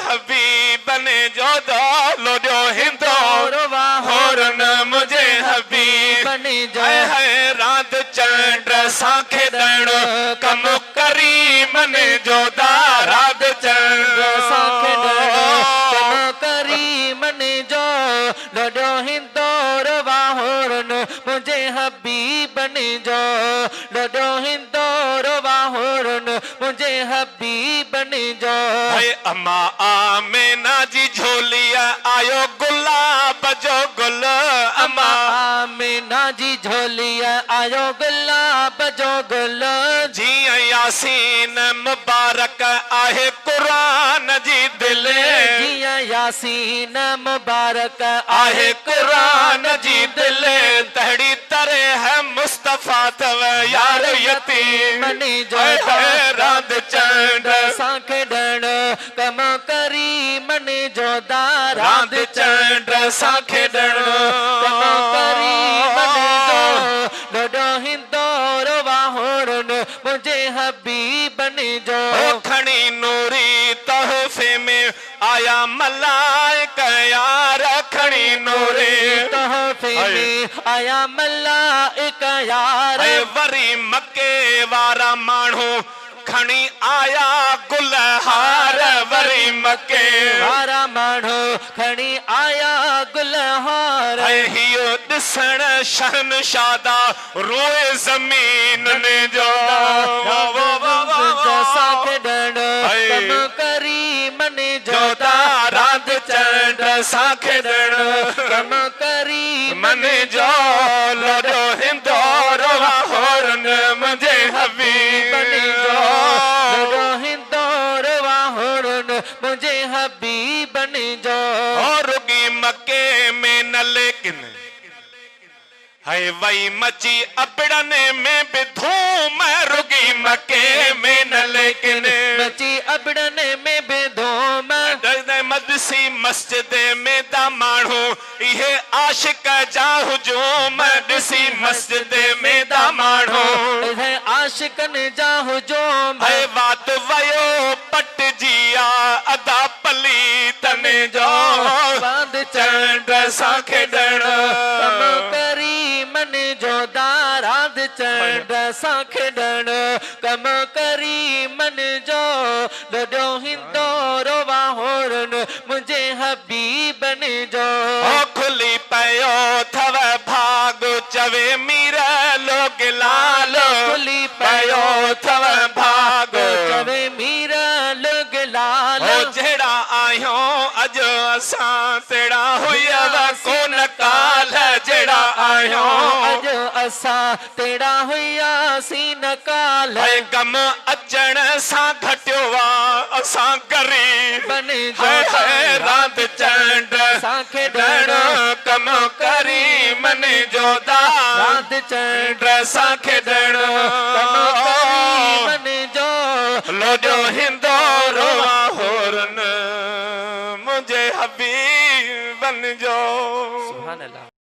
हबीब ने जो दो जो हिंदोर वाहोरन मुझे हबीब ने जो है रात चंड साखे दण कम करीम ने जो रात चंड साखे दण कम करीम ने जो जो हिंदोर वाहोरन मुझे हबीब ने जो जो हिंदोर वाहोरन मुझे हबीब ने जो अम्मा आमिना जी झोलिया आयो गुलाब जो गुल अम्मा आमिना जी झोलिया आयो गुलाब जो गुल जी यासीन मुबारक आहे कुरान जी दिल जी यासीन मुबारक आहे कुरान जी दिल तहड़ी तरह है मुस्तफा तव यार यतीम जो रात चंड साखे डण कम करीम ने जो रात चंड साखे डण कम करीम ने जो डो हिंदोर वाहोरन मुझे हबीब ने जो खणी नूरी तोहफे में आया मलाइका यार खणी नूरी तोहफे में आया मलाइका यार वरी मक्के वारा माण्हू खणी आया गुलहार वरी मक्के वारा माण्हू खणी आया गुलहार हियो ॾिसण शहनशादा रोए ज़मीन ने जो साखे डण कम करीम ने जो रात चंड साखे डण कम करीम ने जो लोडो हिंदोर वाहोरन मुझे हबीब ने जो लोडो हिंदोर वाहोरन मुझे हबीब ने जो और रुगी मक्के में न लेकिन है वही मची अबड़ने में भी धूम रुगी मक्के में न लेकिन मची अबड़ने में भी धूम मदसी मस्जिद में दा माण्हू इहे आशिक जा हुजूम ॾिसी मस्जिद में दा माण्हू इहे आशिकन जा हुजूम है बात वयो पट जिया अदा पली तने जो बांध चंड साखे डण कम करीम ने जो रात चंड साखे डण कम करीम ने जो डो हिंदोर वाहोरन मुझे हबीब ने जो खुली पयो थव भाग चवे मीरा लोग लाल खुली पयो थव भाग चवे मीरा लोग लाल जेड़ा आयो अज असां तेड़ा हुयव कोन काल जेड़ा आयो अज असां तेड़ा हुयासी न काल गम अचण सां घटियो वा असां गरीब बने जो रात चंड साखे डण कम करीम ने जो रात चंड साखे डण कम करीम ने जो लोडो हिंदोर वाहोरन मुझे हबीब बन जो सुभान अल्लाह।